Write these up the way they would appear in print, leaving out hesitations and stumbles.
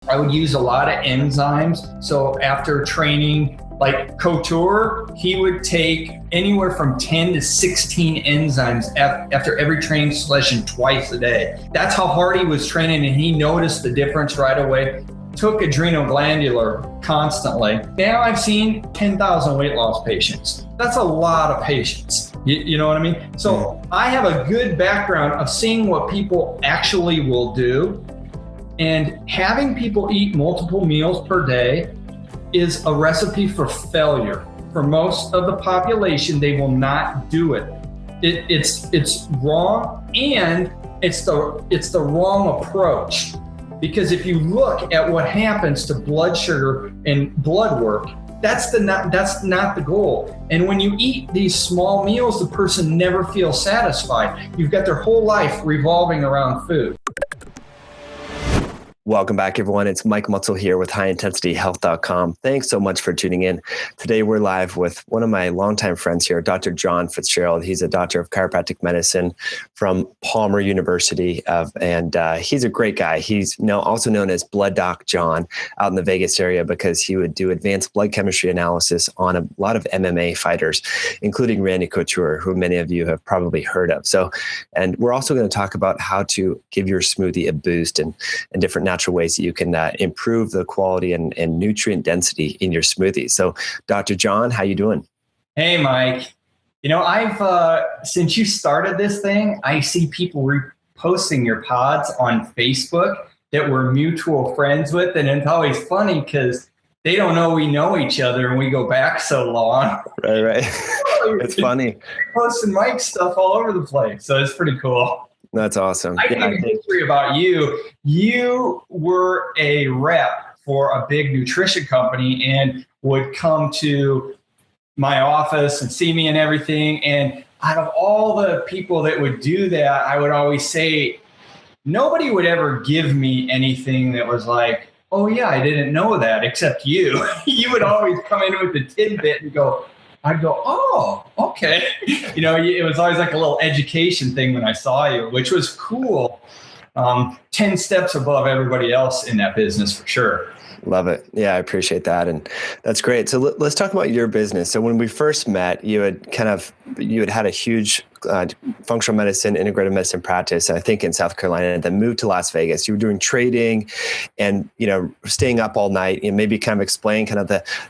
I would use a lot of enzymes. So after training, like Couture, he would take anywhere from 10 to 16 enzymes after every training session twice a day. That's how hard he was training, and he noticed the difference right away. Took adrenal glandular constantly. Now I've seen 10,000 weight loss patients. That's a lot of patients. You know what I mean? So I have a good background of seeing what people actually will do. And having people eat multiple meals per day is a recipe for failure. For most of the population, they will not do it. It's wrong, and it's the wrong approach. Because if you look at what happens to blood sugar and blood work, that's not the goal. And when you eat these small meals, the person never feels satisfied. You've got their whole life revolving around food. Welcome back, everyone. It's Mike Mutzel here with HighIntensityHealth.com. Thanks so much for tuning in. Today, we're live with one of my longtime friends here, Dr. John Fitzgerald. He's a doctor of chiropractic medicine from Palmer University, and he's a great guy. He's also known as Blood Doc John out in the Vegas area because he would do advanced blood chemistry analysis on a lot of MMA fighters, including Randy Couture, who many of you have probably heard of. And we're also going to talk about how to give your smoothie a boost and different natural ways that you can improve the quality and nutrient density in your smoothies. So, Dr. John, how you doing? Hey, Mike. I've since you started this thing, I see people reposting your pods on Facebook that we're mutual friends with, and it's always funny because they don't know we know each other and we go back so long. Right. It's funny. Posting Mike stuff all over the place, so it's pretty cool. That's awesome. I think a history about you. You were a rep for a big nutrition company and would come to my office and see me and everything. And out of all the people that would do that, I would always say, nobody would ever give me anything that was like, oh yeah, I didn't know that, except you. You would always come in with a tidbit and I'd go, oh, okay. It was always like a little education thing when I saw you, which was cool. 10 steps above everybody else in that business for sure. Love it. Yeah, I appreciate that. And that's great. So let's talk about your business. So when we first met, you had had a huge functional medicine, integrative medicine practice, I think in South Carolina, and then moved to Las Vegas. You were doing trading and, staying up all night, and maybe kind of explain kind of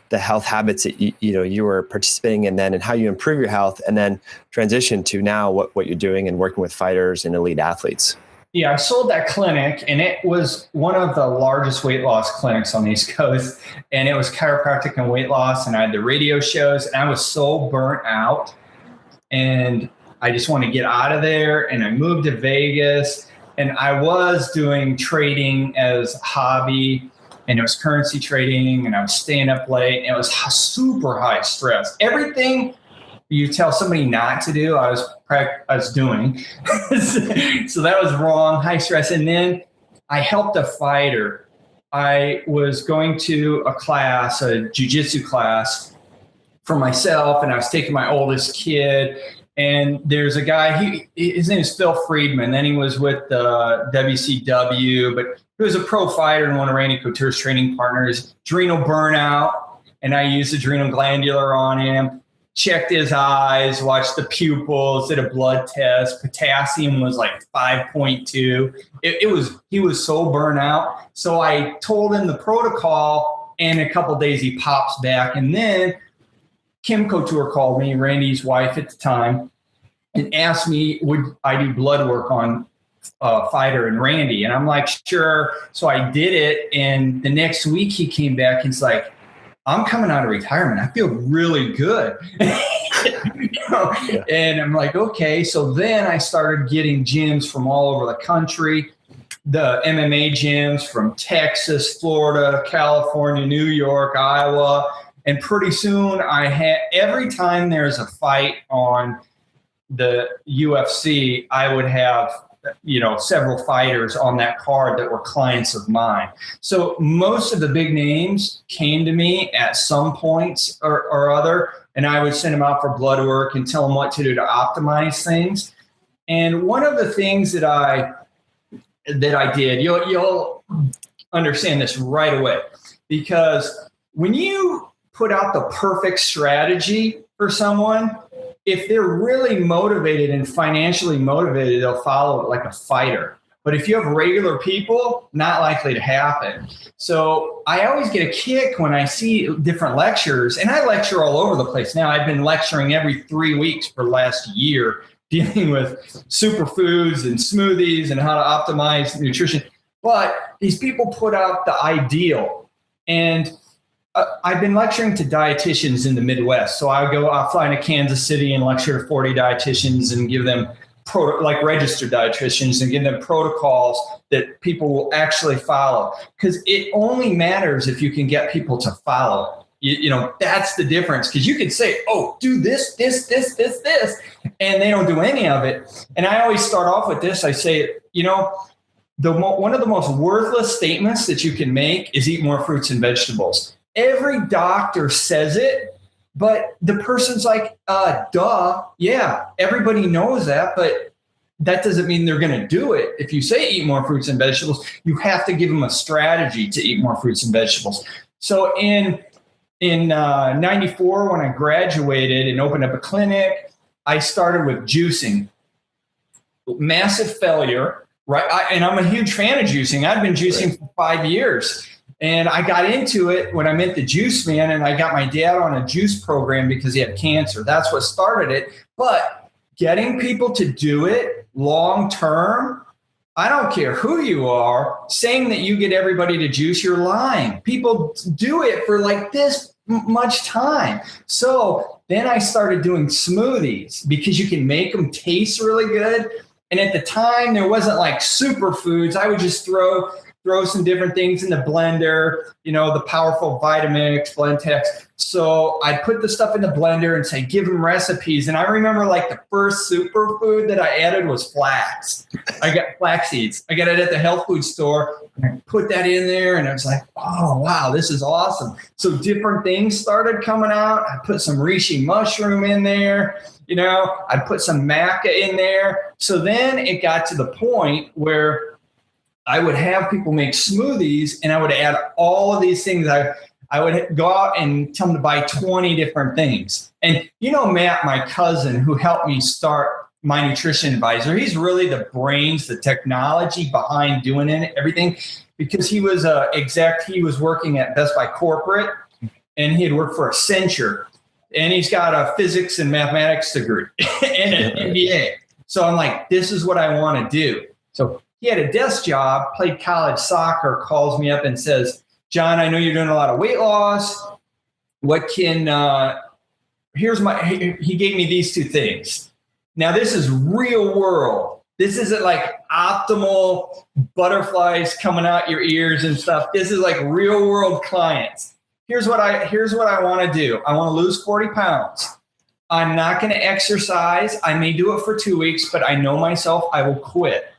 the health habits that you were participating in then and how you improve your health, and then transition to now what you're doing and working with fighters and elite athletes. Yeah, I sold that clinic, and it was one of the largest weight loss clinics on the East Coast. And it was chiropractic and weight loss. And I had the radio shows, and I was so burnt out. And I just want to get out of there. And I moved to Vegas, and I was doing trading as a hobby, and it was currency trading, and I was staying up late, and it was super high stress. Everything you tell somebody not to do, I was doing. So that was wrong, high stress. And then I helped a fighter. I was going to a class, a jiu-jitsu class for myself, and I was taking my oldest kid. And there's a guy, his name is Phil Friedman. Then he was with WCW, but he was a pro fighter and one of Randy Couture's training partners. Adrenal burnout, and I used adrenal glandular on him. Checked his eyes, watched the pupils, did a blood test. Potassium was like 5.2. He was so burnt out. So I told him the protocol, and in a couple of days he pops back. And then Kim Couture called me, Randy's wife at the time, and asked me, would I do blood work on fighter and Randy? And I'm like, sure. So I did it. And the next week he came back. He's like, I'm coming out of retirement. I feel really good. Yeah. And I'm like, okay. So then I started getting gyms from all over the country, the MMA gyms from Texas, Florida, California, New York, Iowa. And pretty soon every time there's a fight on the UFC, I would have several fighters on that card that were clients of mine. So most of the big names came to me at some points or other, and I would send them out for blood work and tell them what to do to optimize things. And one of the things that I did, understand this right away, because when you put out the perfect strategy for someone, if they're really motivated and financially motivated, they'll follow it like a fighter. But if you have regular people, not likely to happen. So I always get a kick when I see different lectures, and I lecture all over the place now. I've been lecturing every 3 weeks for the last year, dealing with superfoods and smoothies and how to optimize nutrition. But these people put out the ideal. And I've been lecturing to dietitians in the Midwest. So I'll fly into Kansas City and lecture to 40 dietitians and give them like registered dietitians and give them protocols that people will actually follow. Because it only matters if you can get people to follow it. You know, that's the difference. Because you can say, oh, do this, and they don't do any of it. And I always start off with this. I say, you know, one of the most worthless statements that you can make is eat more fruits and vegetables. Every doctor says it, but the person's like, duh. Yeah, everybody knows that, but that doesn't mean they're going to do it. If you say eat more fruits and vegetables, you have to give them a strategy to eat more fruits and vegetables. So in 94, when I graduated and opened up a clinic, I started with juicing. Massive failure, right? And I'm a huge fan of juicing. I've been juicing for 5 years. And I got into it when I met the Juice Man, and I got my dad on a juice program because he had cancer. That's what started it. But getting people to do it long term, I don't care who you are, saying that you get everybody to juice, you're lying. People do it for like this much time. So then I started doing smoothies because you can make them taste really good. And at the time, there wasn't like superfoods. I would just throw some different things in the blender, you know, the powerful Vitamix, Blendtex. So I put the stuff in the blender and say, give them recipes. And I remember like the first superfood that I added was flax. I got flax seeds. I got it at the health food store. And I put that in there and I was like, oh, wow, this is awesome. So different things started coming out. I put some reishi mushroom in there. You know, I put some maca in there. So then it got to the point where I would have people make smoothies and I would add all of these things. I would go out and tell them to buy 20 different things. And you know, Matt, my cousin who helped me start my nutrition advisor, he's really the brains, the technology behind doing it, everything, because he was he was working at Best Buy corporate and he had worked for Accenture, and he's got a physics and mathematics degree and an MBA. So I'm like, this is what I want to do. So he had a desk job, played college soccer, calls me up and says, John, I know you're doing a lot of weight loss. What can, he gave me these two things. Now, this is real world. This isn't like optimal butterflies coming out your ears and stuff. This is like real world clients. Here's what I want to do. I want to lose 40 pounds. I'm not going to exercise. I may do it for 2 weeks, but I know myself, I will quit.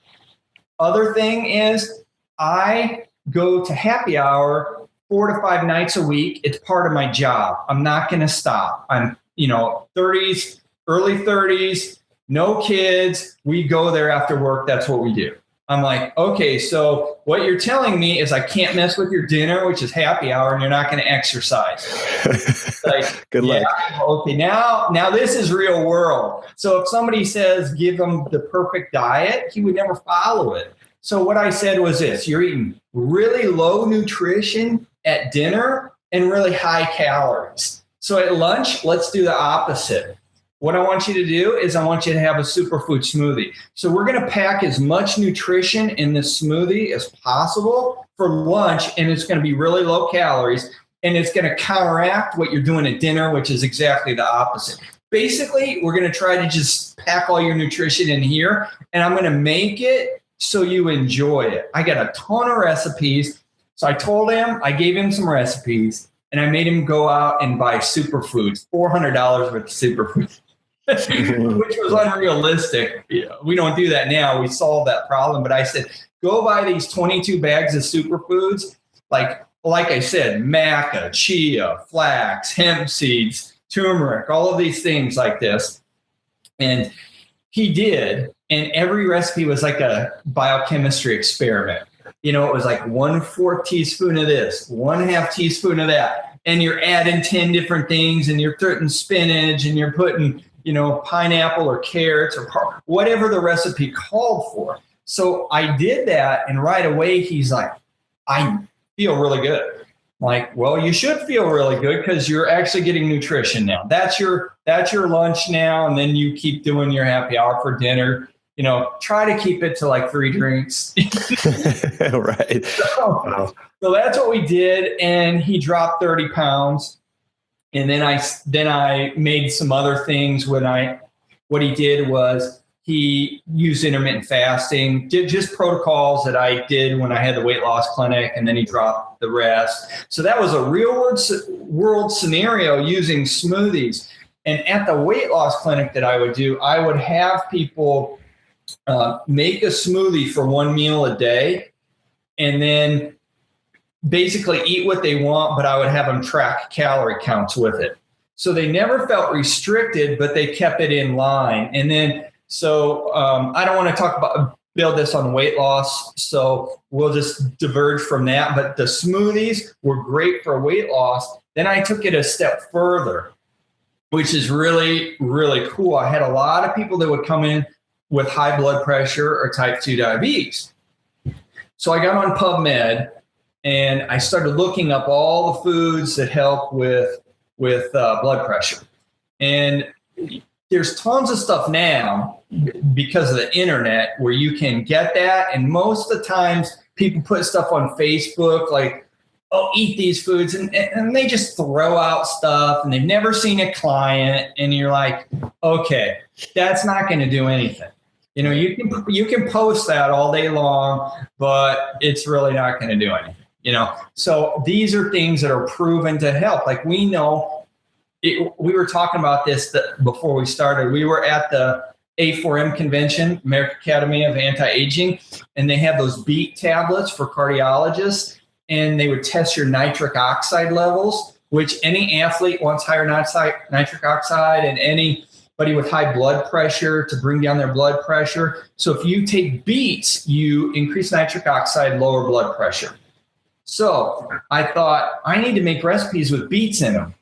Other thing is I go to happy hour 4 to 5 nights a week. It's part of my job. I'm not going to stop. I'm, 30s, early 30s, no kids. We go there after work. That's what we do. I'm like, okay, so what you're telling me is I can't mess with your dinner, which is happy hour, and you're not going to exercise. Like, good luck. Okay, now this is real world. So if somebody says give them the perfect diet, he would never follow it. So what I said was this: you're eating really low nutrition at dinner and really high calories. So at lunch, let's do the opposite. What I want you to do is I want you to have a superfood smoothie. So we're going to pack as much nutrition in this smoothie as possible for lunch, and it's going to be really low calories, and it's going to counteract what you're doing at dinner, which is exactly the opposite. Basically, we're going to try to just pack all your nutrition in here, and I'm going to make it so you enjoy it. I got a ton of recipes. So I told him, I gave him some recipes, and I made him go out and buy superfoods, $400 worth of superfoods. Which was unrealistic. We don't do that now. We solved that problem. But I said, go buy these 22 bags of superfoods. Like I said, maca, chia, flax, hemp seeds, turmeric, all of these things like this. And he did. And every recipe was like a biochemistry experiment. it was like 1/4 teaspoon of this, 1/2 teaspoon of that. And you're adding 10 different things, and you're putting spinach, and you're putting, pineapple or carrots or whatever the recipe called for. So I did that, and right away he's like, I feel really good. I'm like, well, you should feel really good because you're actually getting nutrition now. That's your lunch now, and then you keep doing your happy hour for dinner. Try to keep it to like 3 drinks. Right. So that's what we did, and he dropped 30 pounds. And then I made some other things. What he did was he used intermittent fasting, did just protocols that I did when I had the weight loss clinic, and then he dropped the rest. So that was a real world scenario using smoothies. And at the weight loss clinic that I would do, I would have people make a smoothie for 1 meal a day, and then basically eat what they want, but I would have them track calorie counts with it. So they never felt restricted, but they kept it in line. And then, I don't want to build this on weight loss, so we'll just diverge from that. But the smoothies were great for weight loss. Then I took it a step further, which is really, really cool. I had a lot of people that would come in with high blood pressure or type 2 diabetes. So I got on PubMed, and I started looking up all the foods that help with blood pressure. And there's tons of stuff now because of the internet where you can get that. And most of the times people put stuff on Facebook like, oh, eat these foods. And they just throw out stuff, and they've never seen a client. And you're like, okay, that's not going to do anything. You can post that all day long, but it's really not going to do anything. So these are things that are proven to help. Like we know, we were talking about this before we started. We were at the A4M convention, American Academy of Anti-Aging, and they have those beet tablets for cardiologists, and they would test your nitric oxide levels, which any athlete wants higher nitric oxide, and anybody with high blood pressure to bring down their blood pressure. So if you take beets, you increase nitric oxide, lower blood pressure. So I thought I need to make recipes with beets in them,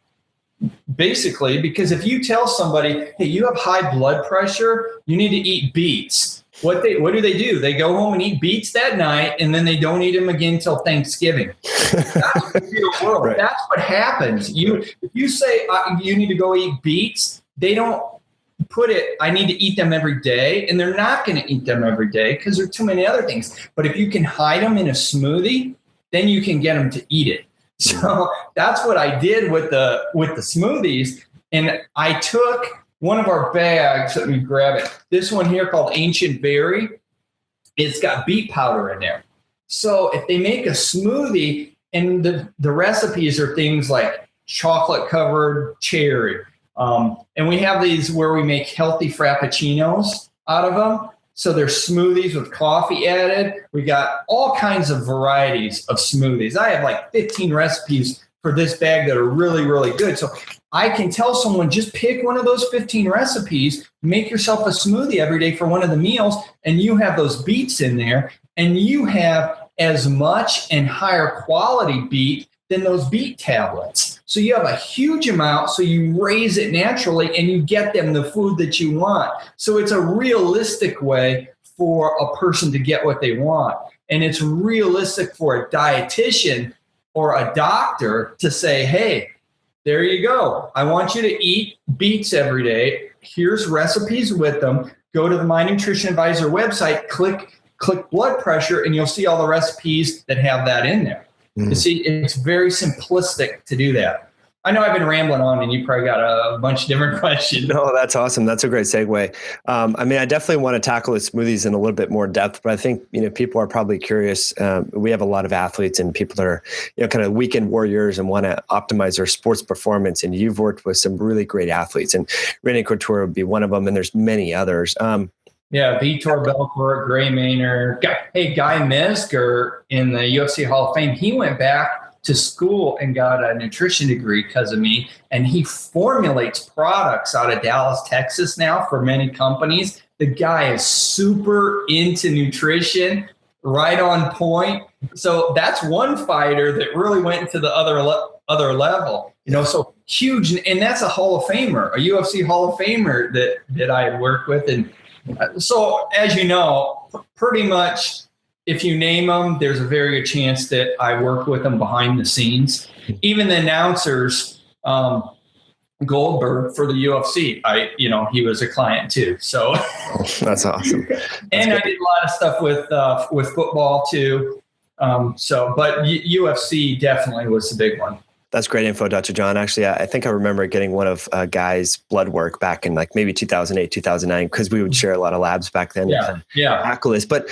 basically, because if you tell somebody, hey, you have high blood pressure, you need to eat beets. What do? They go home and eat beets that night, and then they don't eat them again until Thanksgiving. That's the real world. Right. That's what happens. If you say you need to go eat beets, they don't put it, I need to eat them every day, and they're not going to eat them every day because there are too many other things. But if you can hide them in a smoothie, then you can get them to eat it. So that's what I did with the smoothies. And I took one of our bags, let me grab it. This one here called Ancient Berry. It's got beet powder in there. So if they make a smoothie, and the recipes are things like chocolate covered cherry. And we have these where we make healthy frappuccinos out of them. So there's smoothies with coffee added. We got all kinds of varieties of smoothies. I have like 15 recipes for this bag that are really, really good. So I can tell someone, just pick one of those 15 recipes, make yourself a smoothie every day for one of the meals, and you have those beets in there, and you have as much and higher quality beet than those beet tablets. So you have a huge amount, so you raise it naturally and you get them the food that you want. So it's a realistic way for a person to get what they want. And it's realistic for a dietitian or a doctor to say, hey, there you go. I want you to eat beets every day. Here's recipes with them. Go to the My Nutrition Advisor website, click blood pressure, and you'll see all the recipes that have that in there. You see, it's very simplistic to do that. I know I've been rambling on, and you probably got a bunch of different questions. No, that's awesome. That's a great segue. I definitely want to tackle the smoothies in a little bit more depth, but I think, people are probably curious. We have a lot of athletes and people that are, kind of weekend warriors and want to optimize their sports performance. And you've worked with some really great athletes, and Randy Couture would be one of them. And there's many others. Yeah, Vitor Belfort, Gray Maynard. Guy Metzger in the UFC Hall of Fame, he went back to school and got a nutrition degree because of me, and he formulates products out of Dallas, Texas now for many companies. The guy is super into nutrition, right on point, So that's one fighter that really went to the other level, so huge. And that's a Hall of Famer, a UFC Hall of Famer that I had worked with. And so, as you know, pretty much if you name them, there's a very good chance that I work with them behind the scenes. Even the announcers, Goldberg for the UFC, he was a client too. So that's awesome. And I did a lot of stuff with football too. But UFC definitely was the big one. That's great info, Dr. John. Actually, I think I remember getting one of Guy's blood work back in like maybe 2008, 2009, because we would share a lot of labs back then. Tackle this. But,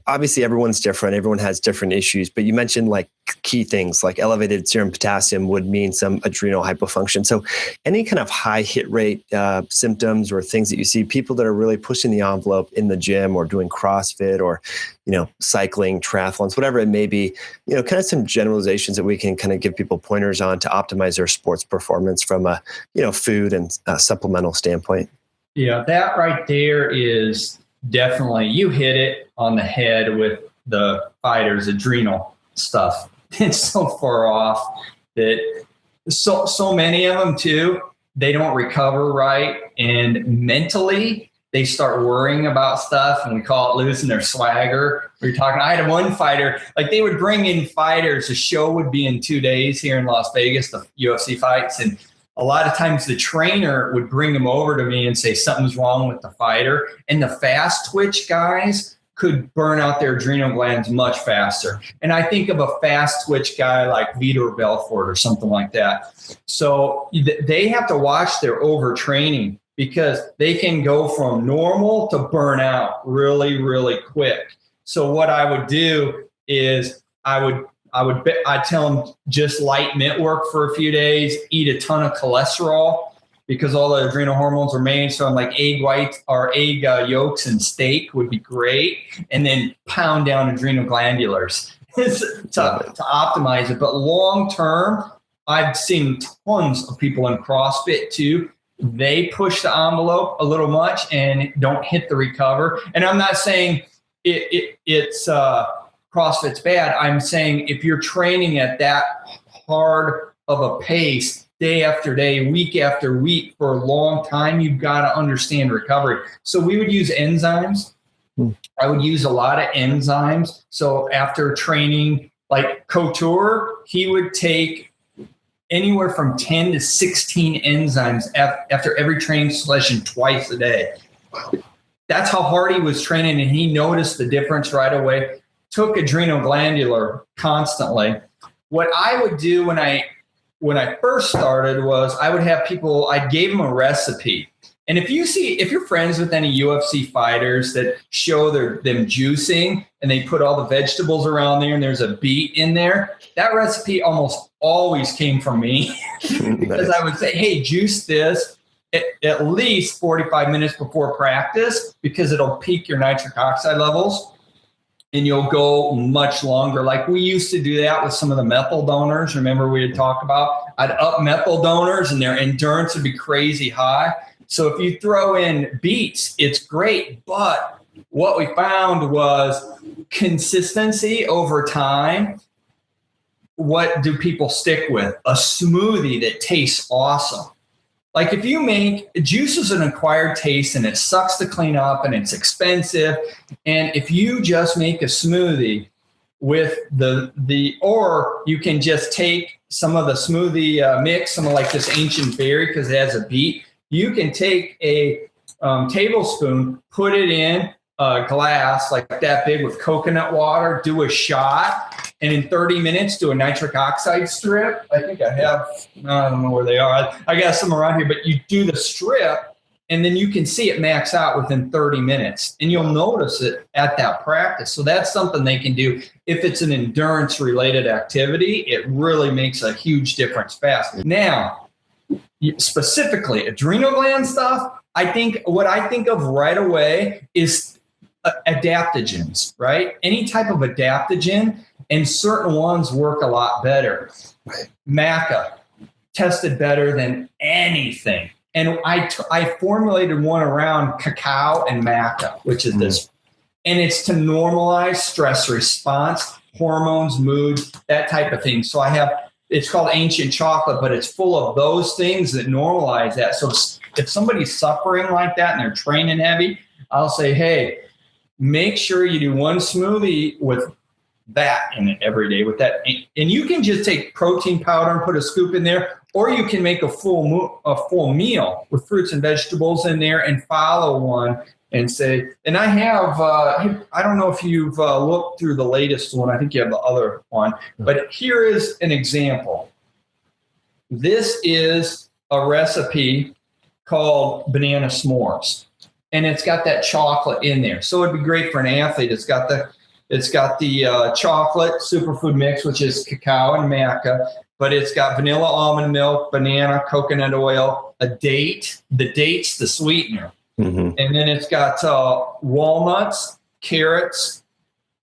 obviously everyone's different. Everyone has different issues. But you mentioned like key things like elevated serum potassium would mean some adrenal hypofunction. So any kind of high hit rate symptoms or things that you see, people that are really pushing the envelope in the gym or doing CrossFit or, cycling, triathlons, whatever it may be, kind of some generalizations that we can kind of give people pointers on to optimize their sports performance from a, food and supplemental standpoint. Yeah, that right there is definitely, you hit it on the head with the fighters' adrenal stuff. It's so far off that so many of them too, they don't recover right. And mentally, they start worrying about stuff, and we call it losing their swagger. I had one fighter, like they would bring in fighters. The show would be in 2 days here in Las Vegas, the UFC fights. And a lot of times the trainer would bring them over to me and say something's wrong with the fighter. And the fast twitch guys could burn out their adrenal glands much faster. And I think of a fast twitch guy like Vitor Belfort or something like that. So they have to watch their overtraining, because they can go from normal to burnout really, really quick. So what I would do is I'd tell them just light mitt work for a few days, eat a ton of cholesterol because all the adrenal hormones are made. So I'm like egg whites or egg yolks and steak would be great. And then pound down adrenal glandulars to optimize it. But long term, I've seen tons of people in CrossFit too. They push the envelope a little much and don't hit the recover. And I'm not saying it's CrossFit's bad. I'm saying if you're training at that hard of a pace, day after day, week after week for a long time, you've got to understand recovery. So we would use enzymes. I would use a lot of enzymes. So after training, like Couture, he would take anywhere from 10 to 16 enzymes after every training session twice a day. That's how hard he was training, and he noticed the difference right away. Took adrenal glandular constantly. What I would do when I first started was I would have people, I gave them a recipe. And if you're friends with any UFC fighters that show them juicing and they put all the vegetables around there and there's a beet in there, that recipe almost always came from me because I would say, hey, juice this at least 45 minutes before practice because it'll peak your nitric oxide levels and you'll go much longer. Like we used to do that with some of the methyl donors. Remember we had talked about, I'd up methyl donors and their endurance would be crazy high. So if you throw in beets, it's great. But what we found was consistency over time. What do people stick with? A smoothie that tastes awesome. Like if you make juice is an acquired taste and it sucks to clean up and it's expensive. And if you just make a smoothie with or you can just take some of the smoothie mix, some of like this ancient berry because it has a beet. You can take a tablespoon, put it in a glass like that big with coconut water, do a shot, and in 30 minutes do a nitric oxide strip. I think I don't know where they are. I got some around here, but you do the strip and then you can see it max out within 30 minutes and you'll notice it at that practice. So that's something they can do. If it's an endurance related activity, it really makes a huge difference fast. Now, specifically adrenal gland stuff, what I think of right away is adaptogens, right? Any type of adaptogen, and certain ones work a lot better. Maca tested better than anything. And I formulated one around cacao and maca, which is this. And it's to normalize stress response. hormones, mood, that type of thing. So it's called ancient chocolate, but it's full of those things that normalize that. So if somebody's suffering like that and they're training heavy, I'll say, hey, make sure you do one smoothie with that in it every day with that. And you can just take protein powder and put a scoop in there, or you can make a full meal with fruits and vegetables in there and follow one and say, and I have, I don't know if you've looked through the latest one. I think you have the other one, but here is an example. This is a recipe called banana s'mores, and it's got that chocolate in there. So it'd be great for an athlete. It's got the chocolate superfood mix, which is cacao and maca, but it's got vanilla, almond milk, banana, coconut oil, a date. The date's the sweetener. Mm-hmm. And then it's got walnuts, carrots,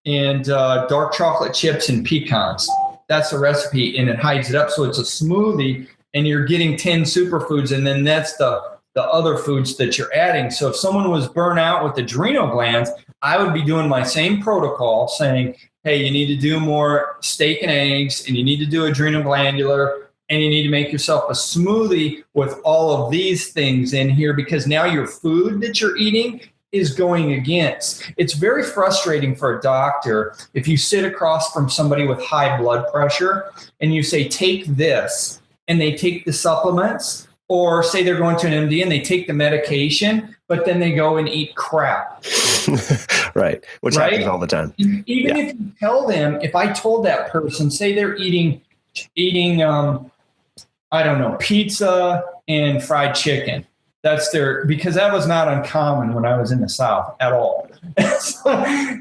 and dark chocolate chips and pecans. That's the recipe, and it hides it up. So it's a smoothie, and you're getting 10 superfoods, and then that's the other foods that you're adding. So if someone was burnt out with adrenal glands, I would be doing my same protocol saying, hey, you need to do more steak and eggs, and you need to do adrenal glandular, and you need to make yourself a smoothie with all of these things in here, because now your food that you're eating is going against. It's very frustrating for a doctor if you sit across from somebody with high blood pressure and you say, take this, and they take the supplements, or say they're going to an MD and they take the medication, but then they go and eat crap. Right. Which happens all the time. Even if you tell them, if I told that person, say they're eating I don't know, pizza and fried chicken. Because that was not uncommon when I was in the South at all.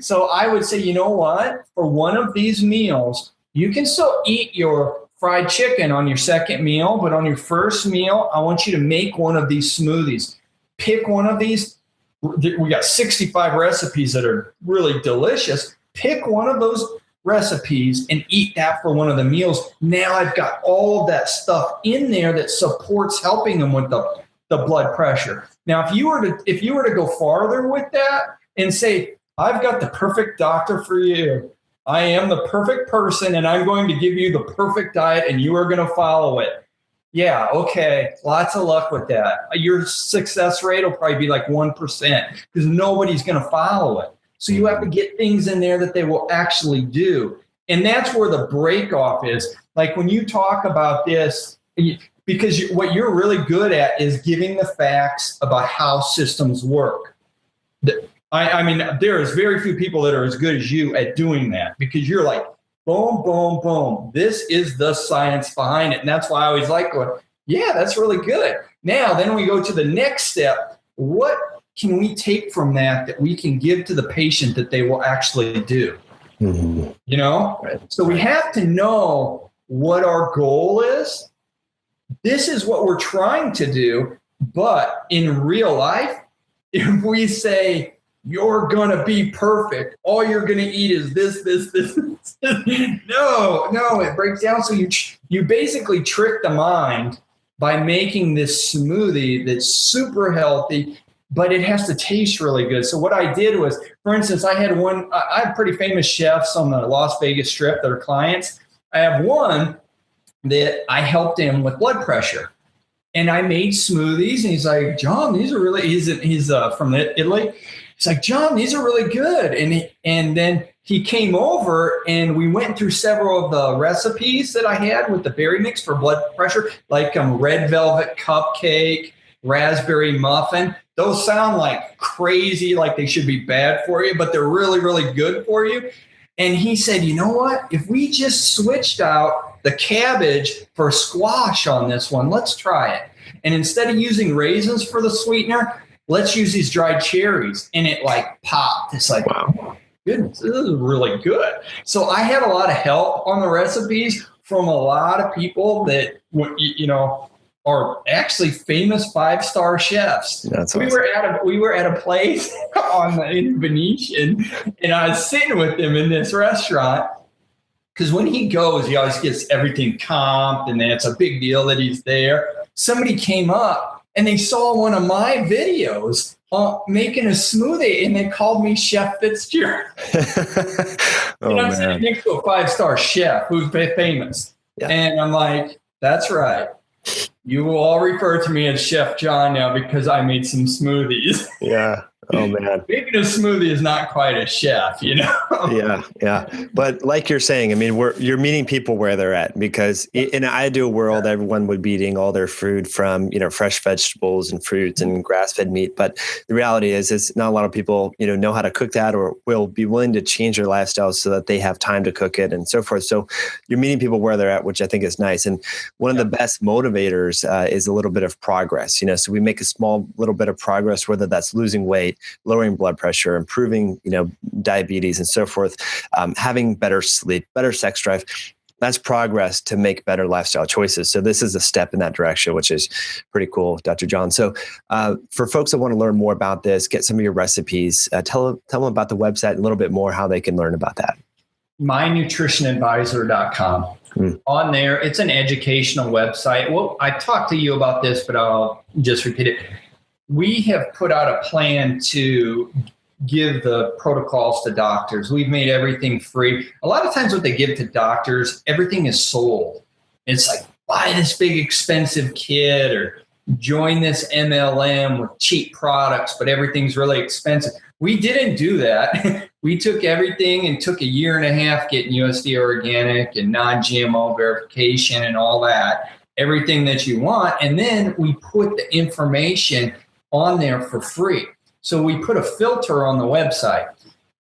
So I would say, you know what? For one of these meals, you can still eat your fried chicken on your second meal, but on your first meal, I want you to make one of these smoothies. Pick one of these. We got 65 recipes that are really delicious. Pick one of those recipes and eat that for one of the meals. Now I've got all of that stuff in there that supports helping them with the blood pressure. Now, if you were to go farther with that and say, I've got the perfect doctor for you. I am the perfect person, and I'm going to give you the perfect diet, and you are going to follow it. Yeah, okay, lots of luck with that. Your success rate will probably be like 1% because nobody's going to follow it. So you have to get things in there that they will actually do. And that's where the break off is. Like when you talk about this, because what you're really good at is giving the facts about how systems work. I mean, there is very few people that are as good as you at doing that, because you're like, boom, boom, boom. This is the science behind it. And that's why I always like going, yeah, that's really good. Now, then we go to the next step. What can we take from that we can give to the patient that they will actually do? Mm-hmm. You know? Right. So we have to know what our goal is. This is what we're trying to do. But in real life, if we say, you're going to be perfect, all you're going to eat is this. No, it breaks down. So you basically trick the mind by making this smoothie that's super healthy, but it has to taste really good. So what I did was, for instance, I have pretty famous chefs on the Las Vegas Strip that are clients. I have one that I helped him with blood pressure. And I made smoothies, and he's like, John, these are really, he's from Italy. He's like, John, these are really good. And then he came over and we went through several of the recipes that I had with the berry mix for blood pressure, like red velvet cupcake, raspberry muffin. Those sound like crazy, like they should be bad for you, but they're really, really good for you. And he said, you know what? If we just switched out the cabbage for squash on this one, let's try it. And instead of using raisins for the sweetener, let's use these dried cherries. And it like popped. It's like, wow, goodness, this is really good. So I had a lot of help on the recipes from a lot of people that, you know, are actually famous 5-star chefs. That's awesome. We were at a place in Venetian, and I was sitting with him in this restaurant, because when he goes, he always gets everything comped, and then it's a big deal that he's there. Somebody came up and they saw one of my videos making a smoothie, and they called me Chef Fitzgerald. And I'm sitting next to a 5-star chef who's famous. Yeah. And I'm like, that's right. You will all refer to me as Chef John now because I made some smoothies. Yeah. Oh man. Making a smoothie is not quite a chef, Yeah. But like you're saying, I mean, you're meeting people where they're at, because in an ideal world, everyone would be eating all their food from, fresh vegetables and fruits and grass-fed meat. But the reality is not a lot of people, know how to cook that or will be willing to change their lifestyle so that they have time to cook it and so forth. So you're meeting people where they're at, which I think is nice. And one of the best motivators is a little bit of progress, so we make a small little bit of progress, whether that's losing weight, lowering blood pressure, improving, diabetes and so forth, having better sleep, better sex drive. That's progress to make better lifestyle choices. So this is a step in that direction, which is pretty cool, Dr. John. So for folks that want to learn more about this, get some of your recipes, tell them about the website a little bit more, how they can learn about that. mynutritionadvisor.com. On there, it's an educational website. Well, I talked to you about this, but I'll just repeat it. We have put out a plan to give the protocols to doctors. We've made everything free. A lot of times what they give to doctors, everything is sold. It's like, buy this big expensive kit or join this MLM with cheap products, but everything's really expensive. We didn't do that. We took everything and took a year and a half getting USDA organic and non-GMO verification and all that, everything that you want. And then we put the information on there for free. So we put a filter on the website,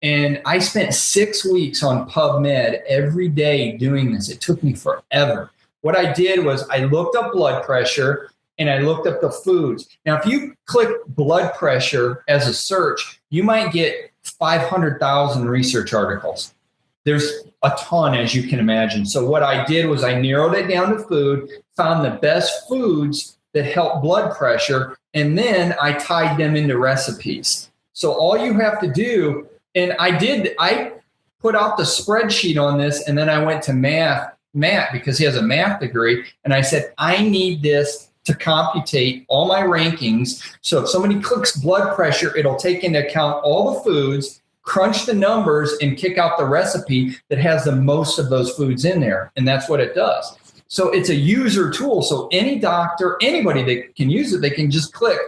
and I spent 6 weeks on PubMed every day doing this. It took me forever. What I did was I looked up blood pressure and I looked up the foods. Now, if you click blood pressure as a search, you might get 500,000 research articles. There's a ton, as you can imagine. So what I did was I narrowed it down to food, found the best foods that help blood pressure, and then I tied them into recipes. So all you have to do, and I put out the spreadsheet on this, and then I went to Matt, because he has a math degree, and I said, I need this to computate all my rankings. So if somebody clicks blood pressure, it'll take into account all the foods, crunch the numbers, and kick out the recipe that has the most of those foods in there. And that's what it does. So it's a user tool. So any doctor, anybody that can use it, they can just click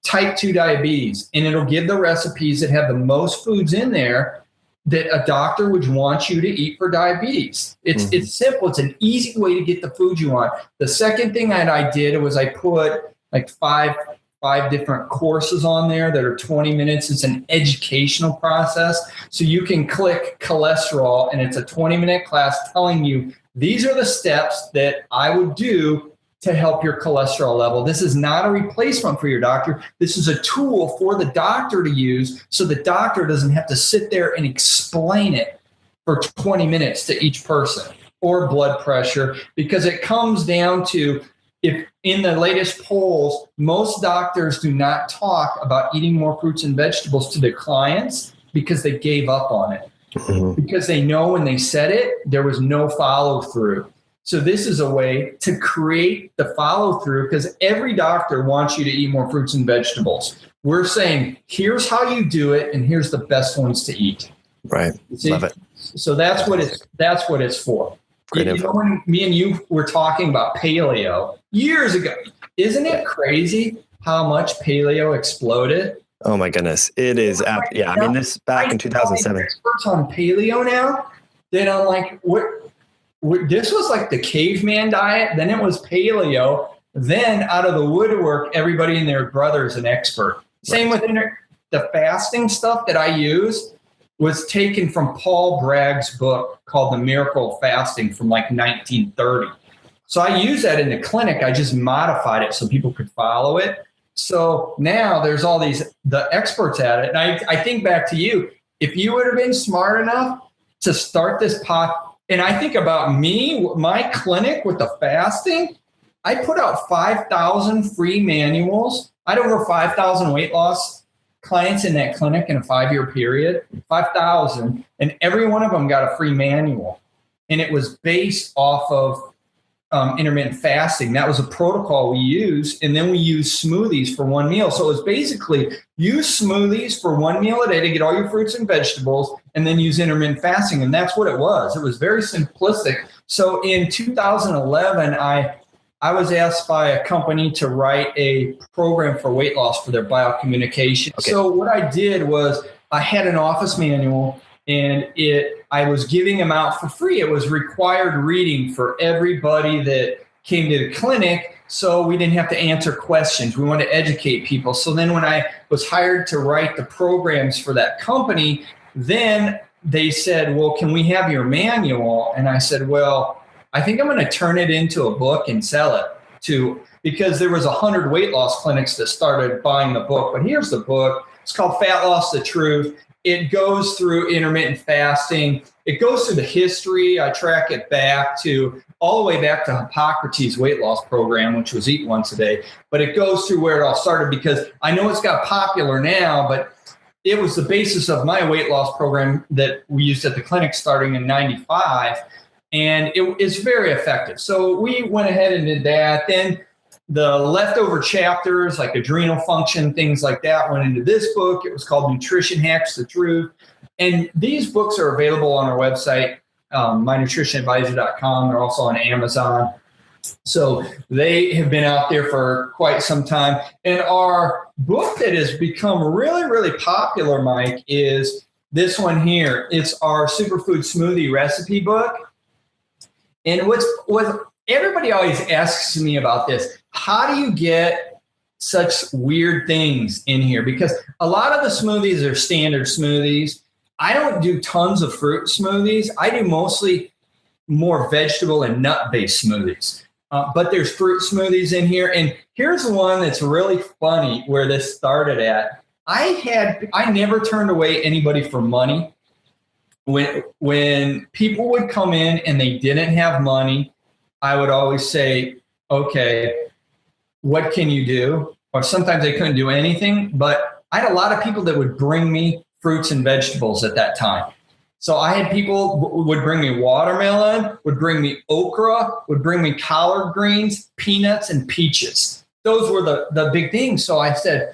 type 2 diabetes, and it'll give the recipes that have the most foods in there that a doctor would want you to eat for diabetes. It's simple. It's an easy way to get the food you want. The second thing that I did was I put like five different courses on there that are 20 minutes. It's an educational process. So you can click cholesterol, and it's a 20-minute class telling you these are the steps that I would do to help your cholesterol level. This is not a replacement for your doctor. This is a tool for the doctor to use so the doctor doesn't have to sit there and explain it for 20 minutes to each person, or blood pressure, because it comes down to, if in the latest polls, most doctors do not talk about eating more fruits and vegetables to their clients because they gave up on it. Because they know when they said it, there was no follow through. So this is a way to create the follow through, because every doctor wants you to eat more fruits and vegetables. We're saying, here's how you do it, and here's the best ones to eat. Right. Love it. So that's what it's for. Great you know, when me and you were talking about paleo years ago, isn't it crazy how much paleo exploded? Oh my goodness. It is. I mean, this back in 2007. Experts on paleo now. Then I'm like, what? This was like the caveman diet. Then it was paleo. Then out of the woodwork, everybody and their brother is an expert. Same with the fasting stuff that I use was taken from Paul Bragg's book called The Miracle of Fasting from like 1930. So I use that in the clinic. I just modified it so people could follow it. So now there's all the experts at it. And I think back to you, if you would have been smart enough to start this and I think about me, my clinic with the fasting, I put out 5,000 free manuals. I had over 5,000 weight loss clients in that clinic in a 5-year period, 5,000, and every one of them got a free manual. And it was based off of intermittent fasting. That was a protocol we used. And then we used smoothies for one meal. So it was basically use smoothies for one meal a day to get all your fruits and vegetables, and then use intermittent fasting. And that's what it was. It was very simplistic. So in 2011, I was asked by a company to write a program for weight loss for their biocommunication. Okay. So what I did was I had an office manual, and I was giving them out for free. It was required reading for everybody that came to the clinic, so we didn't have to answer questions. We wanted to educate people. So then when I was hired to write the programs for that company, then they said, well, can we have your manual? And I said, well, I think I'm going to turn it into a book and sell it because there was 100 weight loss clinics that started buying the book. But here's the book. It's called Fat Loss: The Truth. It goes through intermittent fasting. It goes through the history. I track it back to all the way back to Hippocrates' weight loss program, which was eat once a day. But it goes through where it all started, because I know it's got popular now, but it was the basis of my weight loss program that we used at the clinic starting in 95. And it's very effective. So we went ahead and did that. Then the leftover chapters like adrenal function, things like that, went into this book. It was called Nutrition Hacks: The Truth. And these books are available on our website, mynutritionadvisor.com. They're also on Amazon. So they have been out there for quite some time. And our book that has become really, really popular, Mike, is this one here. It's our Superfood Smoothie recipe book. And what everybody always asks me about this, how do you get such weird things in here? Because a lot of the smoothies are standard smoothies. I don't do tons of fruit smoothies. I do mostly more vegetable and nut-based smoothies. But there's fruit smoothies in here. And here's one that's really funny where this started at. I never turned away anybody for money. When people would come in and they didn't have money, I would always say, okay, what can you do? Or sometimes they couldn't do anything, but I had a lot of people that would bring me fruits and vegetables at that time. So I had people would bring me watermelon, would bring me okra, would bring me collard greens, peanuts, and peaches. Those were the big things. So I said,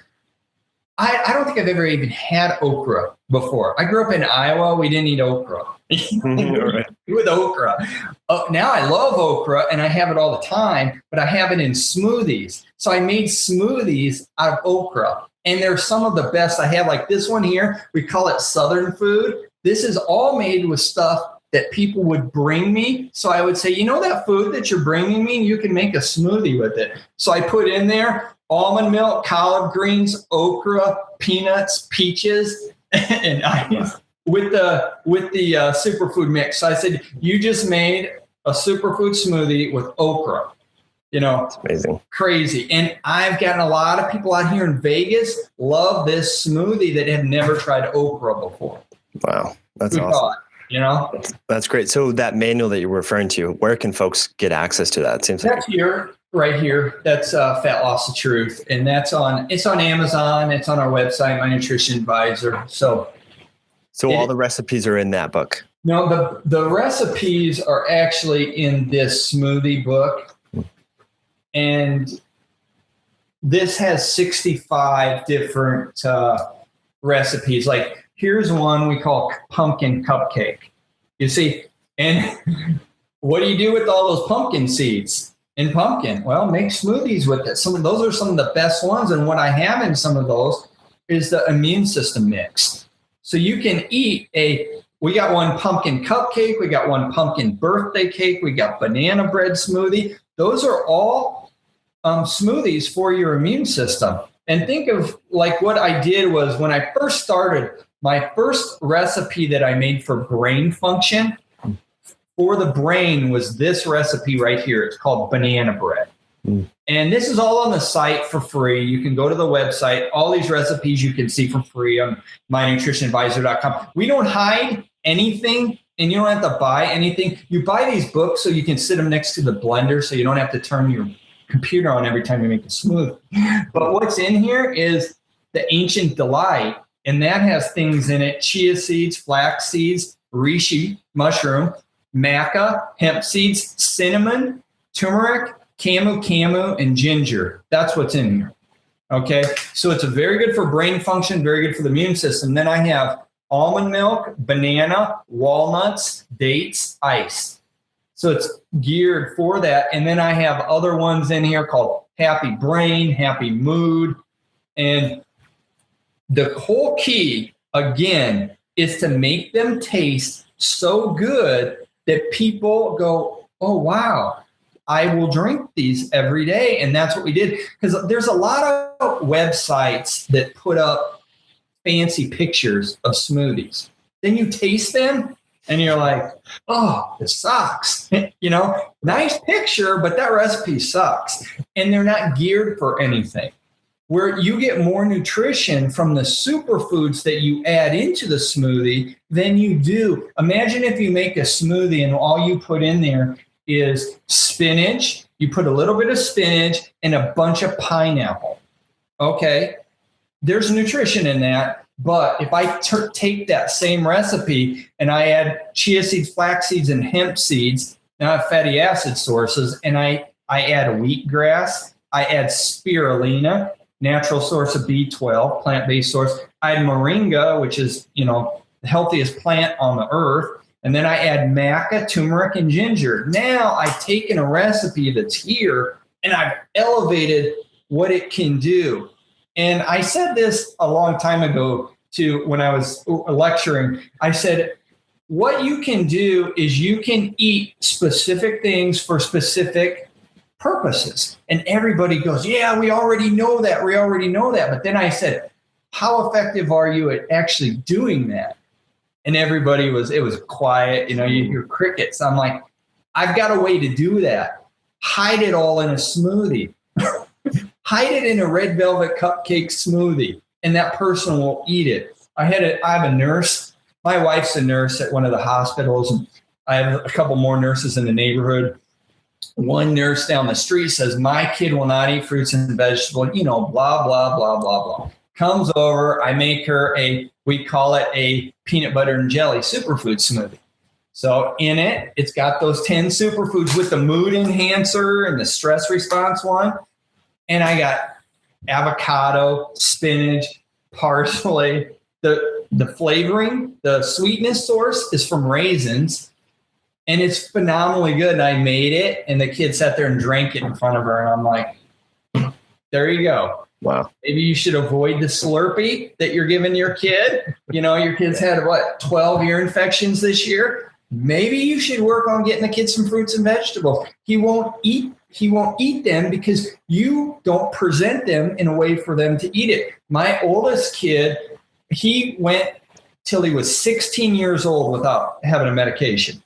I don't think I've ever even had okra before. I grew up in Iowa. We didn't eat okra. Right. With okra. Now I love okra and I have it all the time, but I have it in smoothies. So I made smoothies out of okra, and they're some of the best. I have like this one here. We call it Southern food. This is all made with stuff that people would bring me. So I would say, you know, that food that you're bringing me, you can make a smoothie with it. So I put in there almond milk, collard greens, okra, peanuts, peaches, and with the superfood mix. So I said, you just made a superfood smoothie with okra. You know, it's amazing, crazy. And I've gotten a lot of people out here in Vegas love this smoothie that have never tried okra before. Wow, that's awesome. You know, that's great. So that manual that you're referring to, where can folks get access to that? It seems that's here. Right here, that's Fat Loss: The Truth, and it's on Amazon. It's on our website, My Nutrition Advisor. So all the recipes are in that book. No, the recipes are actually in this smoothie book, and this has 65 different recipes. Like here's one we call pumpkin cupcake. You see, and what do you do with all those pumpkin seeds? In pumpkin, well, make smoothies with it. Some of those are some of the best ones. And what I have in some of those is the immune system mix. So you can eat we got one pumpkin cupcake. We got one pumpkin birthday cake. We got banana bread smoothie. Those are all smoothies for your immune system. And think of like what I did was when I first started, my first recipe that I made for brain function for the brain was this recipe right here. It's called banana bread. And this is all on the site for free. You can go to the website. All these recipes you can see for free on mynutritionadvisor.com. We don't hide anything, and you don't have to buy anything. You buy these books so you can sit them next to the blender so you don't have to turn your computer on every time you make a smoothie. But what's in here is the Ancient Delight, and that has things in it: chia seeds, flax seeds, reishi mushroom, maca, hemp seeds, cinnamon, turmeric, camu, and ginger. That's what's in here. Okay. So it's very good for brain function, very good for the immune system. Then I have almond milk, banana, walnuts, dates, ice. So it's geared for that. And then I have other ones in here called Happy Brain, Happy Mood. And the whole key, again, is to make them taste so good that people go, oh, wow, I will drink these every day. And that's what we did. Because there's a lot of websites that put up fancy pictures of smoothies. Then you taste them and you're like, oh, it sucks. Nice picture, but that recipe sucks. And they're not geared for anything. Where you get more nutrition from the superfoods that you add into the smoothie than you do. Imagine if you make a smoothie and all you put in there is spinach. You put a little bit of spinach and a bunch of pineapple. Okay, there's nutrition in that. But if I take that same recipe and I add chia seeds, flax seeds, and hemp seeds, and I have fatty acid sources, and I add wheatgrass, I add spirulina, natural source of B12, plant-based source. I add moringa, which is, the healthiest plant on the earth. And then I add maca, turmeric, and ginger. Now I've taken a recipe that's here and I've elevated what it can do. And I said this a long time ago when I was lecturing. I said, what you can do is you can eat specific things for specific purposes. And everybody goes, yeah, we already know that. But then I said, how effective are you at actually doing that? And it was quiet. You hear crickets. I'm like, I've got a way to do that. Hide it all in a smoothie. Hide it in a red velvet cupcake smoothie, and that person will eat it. I have a nurse. My wife's a nurse at one of the hospitals, and I have a couple more nurses in the neighborhood. One nurse down the street says, my kid will not eat fruits and vegetables, blah, blah, blah, blah, blah. Comes over, I make her we call it a peanut butter and jelly superfood smoothie. So in it, it's got those 10 superfoods with the mood enhancer and the stress response one. And I got avocado, spinach, parsley. The flavoring, the sweetness source is from raisins. And it's phenomenally good. And I made it, and the kid sat there and drank it in front of her. And I'm like, there you go. Wow. Maybe you should avoid the Slurpee that you're giving your kid. Your kid's had 12 ear infections this year. Maybe you should work on getting the kid some fruits and vegetables. He won't eat them because you don't present them in a way for them to eat it. My oldest kid, he went till he was 16 years old without having a medication.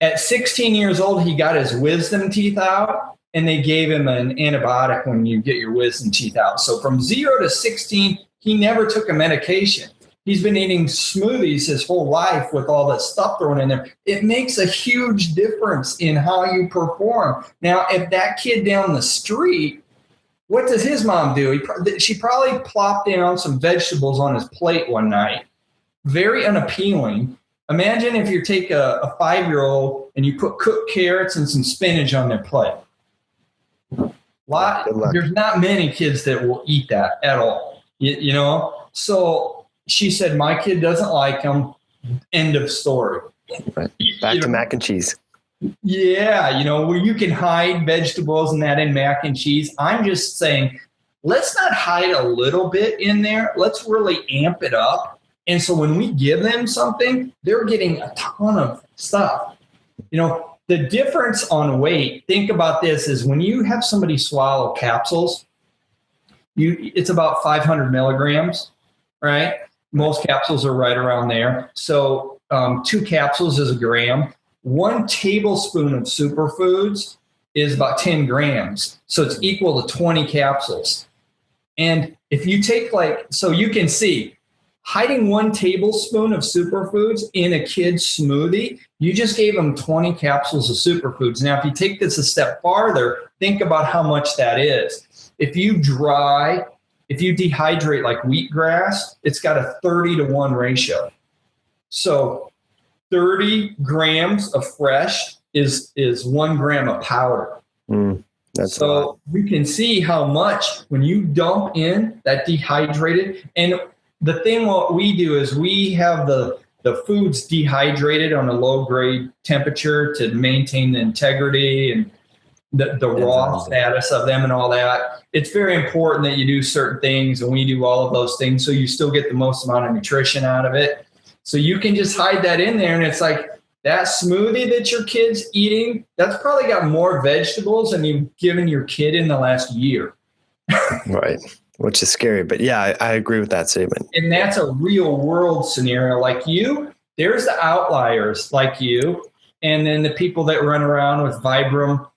At 16 years old, he got his wisdom teeth out, and they gave him an antibiotic when you get your wisdom teeth out. So from 0 to 16, he never took a medication. He's been eating smoothies his whole life with all that stuff thrown in there. It makes a huge difference in how you perform. Now, if that kid down the street, what does his mom do? She probably plopped down some vegetables on his plate one night. Very unappealing. Imagine if you take a 5-year-old and you put cooked carrots and some spinach on their plate. There's not many kids that will eat that at all. So she said, my kid doesn't like them. End of story. Right. Back to mac and cheese. Yeah. Where you can hide vegetables and that in mac and cheese. I'm just saying, let's not hide a little bit in there. Let's really amp it up. And so when we give them something, they're getting a ton of stuff. The difference on weight, think about this, is when you have somebody swallow capsules, it's about 500 milligrams, right? Most capsules are right around there. So 2 capsules is a gram. 1 tablespoon of superfoods is about 10 grams. So it's equal to 20 capsules. And if you take so you can see, hiding 1 tablespoon of superfoods in a kid's smoothie, you just gave them 20 capsules of superfoods. Now, if you take this a step farther, think about how much that is. If you dehydrate like wheatgrass, it's got a 30-to-1 ratio. So 30 grams of fresh is 1 gram of powder. So you can see how much when you dump in that dehydrated, and the thing what we do is we have the foods dehydrated on a low grade temperature to maintain the integrity and the raw status of them and all that. It's very important that you do certain things, and we do all of those things so you still get the most amount of nutrition out of it. So you can just hide that in there, and it's like that smoothie that your kid's eating, that's probably got more vegetables than you've given your kid in the last year. Right. Which is scary. But yeah, I agree with that statement. And that's a real world scenario. Like you, there's the outliers like you, and then the people that run around with Vibram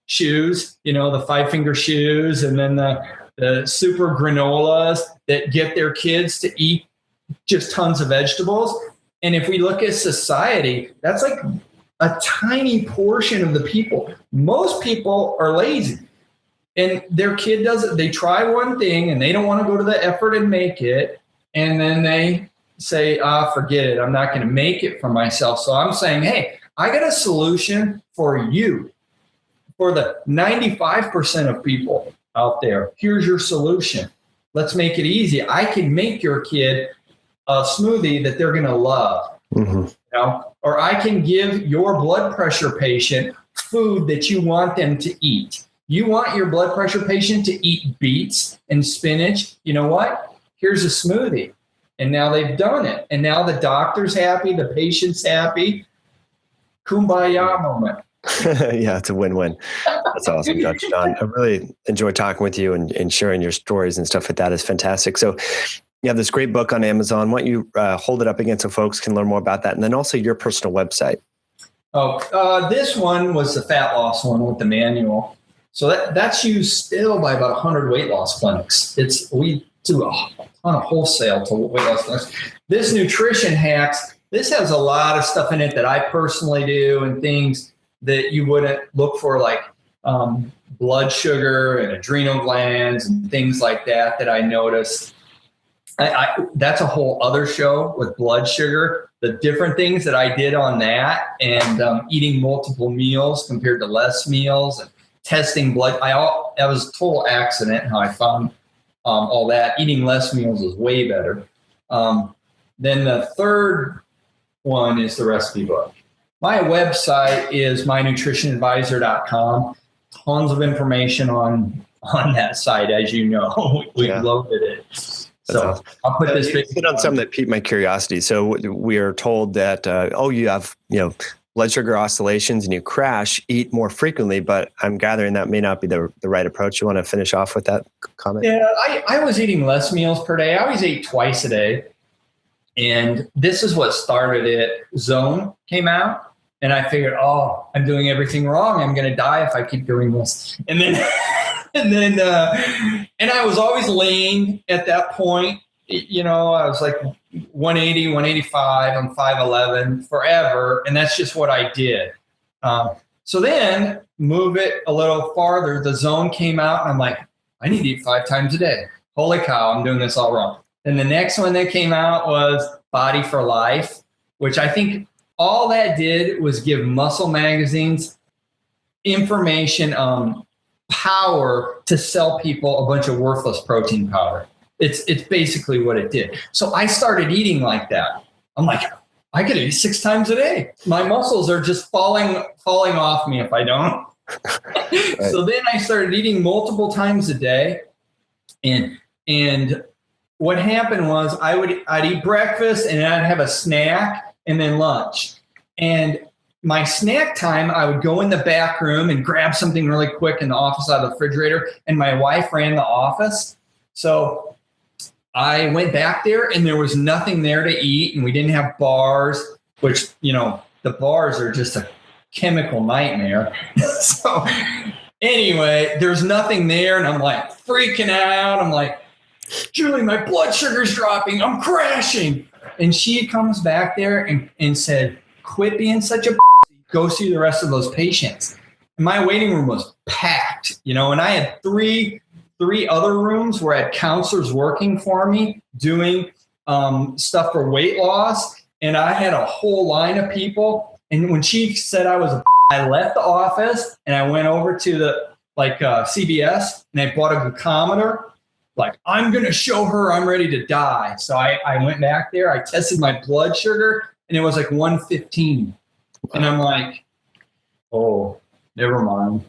shoes, the 5-finger shoes, and then the super granolas that get their kids to eat just tons of vegetables. And if we look at society, that's like a tiny portion of the people. Most people are lazy, and their kid does it. They try one thing and they don't want to go to the effort and make it. And then they say, forget it. I'm not going to make it for myself. So I'm saying, hey, I got a solution for you. For the 95% of people out there, here's your solution. Let's make it easy. I can make your kid a smoothie that they're going to love. Or I can give your blood pressure patient food that you want them to eat. You want your blood pressure patient to eat beets and spinach. You know what? Here's a smoothie. And now they've done it. And now the doctor's happy, the patient's happy. Kumbaya moment. Yeah, it's a win-win. That's awesome, Dr. John. I really enjoy talking with you and sharing your stories and stuff like that. Is fantastic. So you have this great book on Amazon. Why don't you hold it up again so folks can learn more about that? And then also your personal website. This one was the fat loss one with the manual. So that's used still by about 100 weight loss clinics. We do a ton of wholesale to weight loss clinics. This nutrition hacks, this has a lot of stuff in it that I personally do and things that you wouldn't look for, like blood sugar and adrenal glands and things like that I noticed. That's a whole other show with blood sugar, the different things that I did on that, and eating multiple meals compared to less meals, and testing blood. That was a total accident how I found all that. Eating less meals is way better. Then the third one is the recipe book. My website is mynutritionadvisor.com. Tons of information on that site, as you know. We've loaded it. So awesome. I'll put this hit on something that piqued my curiosity. So we are told that, you have, blood sugar oscillations and you crash, eat more frequently, but I'm gathering that may not be the right approach. You want to finish off with that comment? Yeah, I was eating less meals per day. I always ate twice a day. And this is what started it. Zone came out. And I figured, I'm doing everything wrong. I'm going to die if I keep doing this. And then, and I was always lean at that point. I was like 180, 185. I'm 5'11" forever. And that's just what I did. So then move it a little farther. The zone came out. And I'm like, I need to eat 5 times a day. Holy cow, I'm doing this all wrong. And the next one that came out was Body for Life, which I think all that did was give muscle magazines information, power to sell people a bunch of worthless protein powder. It's basically what it did. So I started eating like that. I'm like, I could eat 6 times a day. My muscles are just falling off me if I don't. Right. So then I started eating multiple times a day, and what happened was I'd eat breakfast and I'd have a snack and then lunch. And my snack time, I would go in the back room and grab something really quick in the office out of the refrigerator. And my wife ran the office. So I went back there and there was nothing there to eat. And we didn't have bars, which, the bars are just a chemical nightmare. So anyway, there's nothing there. And I'm like freaking out. I'm like, Julie, my blood sugar's dropping. I'm crashing. And she comes back there and said, quit being such a pussy. Go see the rest of those patients. And my waiting room was packed, and I had three other rooms where I had counselors working for me doing stuff for weight loss. And I had a whole line of people. And when she said I was a I left the office and I went over to the CVS and I bought a glucometer. Like, I'm going to show her I'm ready to die. So I went back there. I tested my blood sugar and it was like 115. And I'm like, oh, never mind.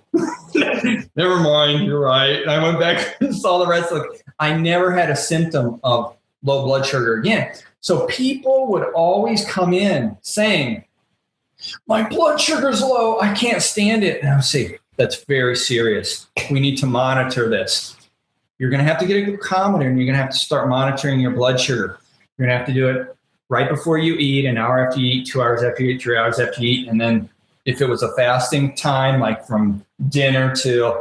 Never mind. You're right. And I went back and saw the rest. I never had a symptom of low blood sugar again. So people would always come in saying, my blood sugar's low. I can't stand it. And I would say, that's very serious. We need to monitor this. You're going to have to get a glucometer and you're going to have to start monitoring your blood sugar. You're going to have to do it right before you eat, an hour after you eat, 2 hours after you eat, 3 hours after you eat. And then if it was a fasting time, like from dinner till,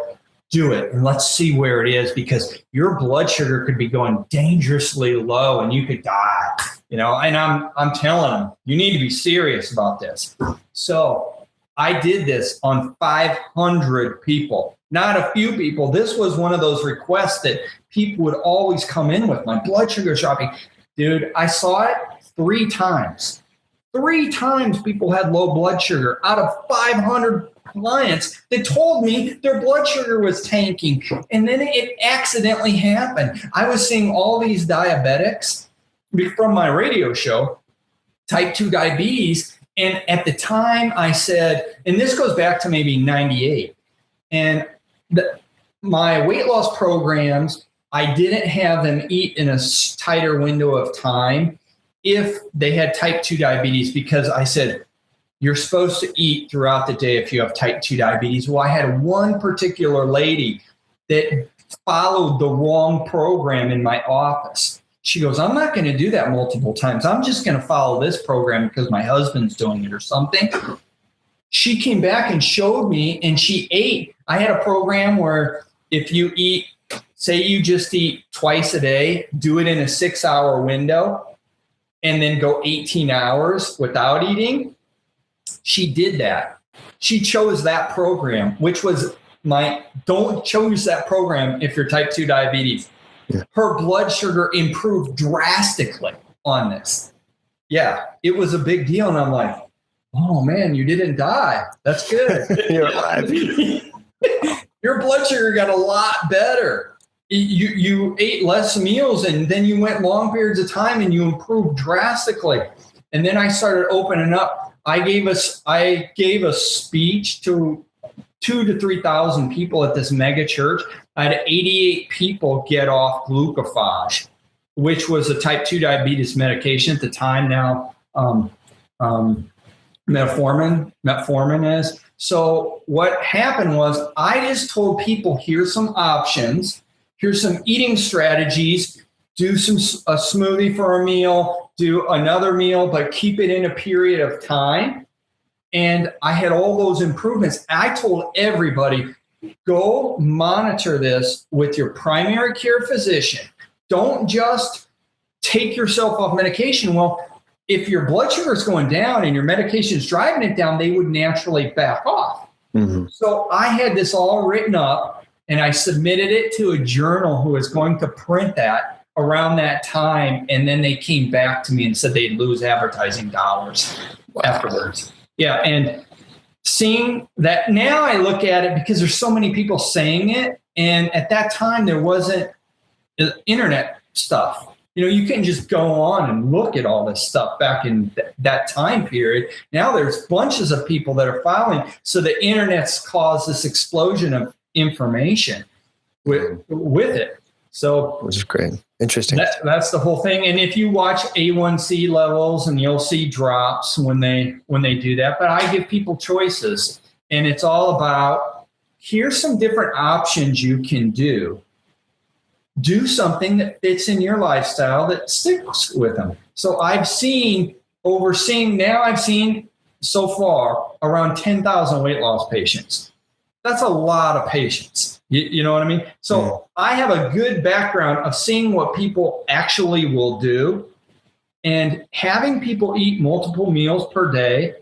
do it. And let's see where it is, because your blood sugar could be going dangerously low and you could die, and I'm telling them, you need to be serious about this. So I did this on 500 people, not a few people. This was one of those requests that people would always come in with. My blood sugar dropping. Dude, I saw it 3 times. 3 times people had low blood sugar out of 500 clients that told me their blood sugar was tanking. And then it accidentally happened. I was seeing all these diabetics from my radio show, type 2 diabetes. And at the time I said, and this goes back to maybe 98, and my weight loss programs, I didn't have them eat in a tighter window of time if they had type 2 diabetes, because I said, you're supposed to eat throughout the day if you have type 2 diabetes. Well, I had one particular lady that followed the wrong program in my office. She goes, I'm not going to do that multiple times. I'm just going to follow this program because my husband's doing it or something. She came back and showed me, and she ate. I had a program where if you eat, say you just eat twice a day, do it in a 6-hour window, and then go 18 hours without eating. She did that. She chose that program, which was don't choose that program if you're type 2 diabetes. Yeah. Her blood sugar improved drastically on this. Yeah, it was a big deal. And I'm like, oh man, you didn't die. That's good. You're alive. Your blood sugar got a lot better. You ate less meals and then you went long periods of time and you improved drastically. And then I started opening up. I gave a speech to 2,000 to 3,000 people at this mega church. I had 88 people get off glucophage, which was a type 2 diabetes medication at the time. Now, metformin is. So what happened was I just told people, here's some options. Here's some eating strategies. Do a smoothie for a meal, do another meal, but keep it in a period of time. And I had all those improvements. I told everybody, go monitor this with your primary care physician. Don't just take yourself off medication. Well, if your blood sugar is going down and your medication is driving it down, they would naturally back off. Mm-hmm. So I had this all written up and I submitted it to a journal who was going to print that around that time, and then they came back to me and said they'd lose advertising dollars afterwards. Yeah, and seeing that now I look at it because there's so many people saying it, and at that time there wasn't internet stuff. You can just go on and look at all this stuff back in that time period. Now there's bunches of people that are following, so the internet's caused this explosion of information with it. So, which is great. Interesting. That's the whole thing. And if you watch A1C levels, and you'll see drops when they do that. But I give people choices, and it's all about, here's some different options you can do. Do something that fits in your lifestyle that sticks with them. So I've seen so far around 10,000 weight loss patients. That's a lot of patients. You know what I mean? So I have a good background of seeing what people actually will do, and having people eat multiple meals per day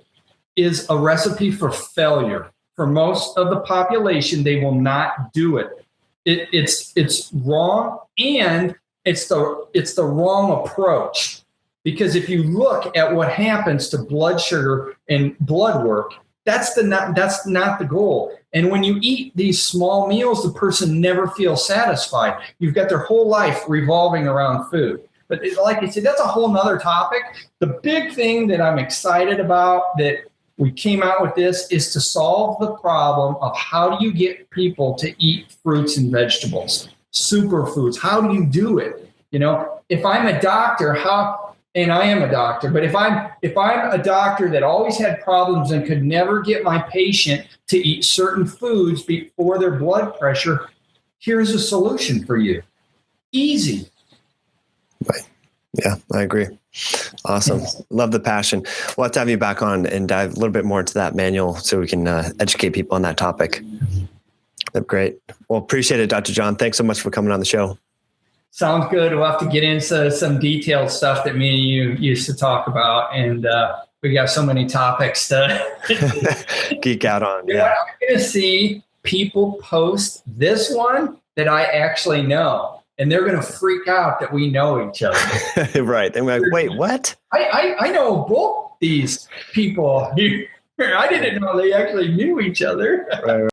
is a recipe for failure. For most of the population, they will not do it. It's wrong, and it's the wrong approach, because if you look at what happens to blood sugar and blood work, That's not the goal. And when you eat these small meals, the person never feels satisfied. You've got their whole life revolving around food. But like I said, that's a whole nother topic. The big thing that I'm excited about that we came out with this is to solve the problem of how do you get people to eat fruits and vegetables, superfoods. How do you do it? If I'm a doctor, and I am a doctor, but if I'm a doctor that always had problems and could never get my patient to eat certain foods for their blood pressure, here's a solution for you. Easy. Right. Yeah, I agree. Awesome. Love the passion. We'll have to have you back on and dive a little bit more into that manual so we can educate people on that topic. Great. Well, appreciate it, Dr. John. Thanks so much for coming on the show. Sounds good. We'll have to get into some detailed stuff that me and you used to talk about. And we got so many topics to geek out on. Yeah. I'm going to see people post this one that I actually know. And they're going to freak out that we know each other. Right. And we're like, wait, what? I know both these people. I didn't know they actually knew each other. Right.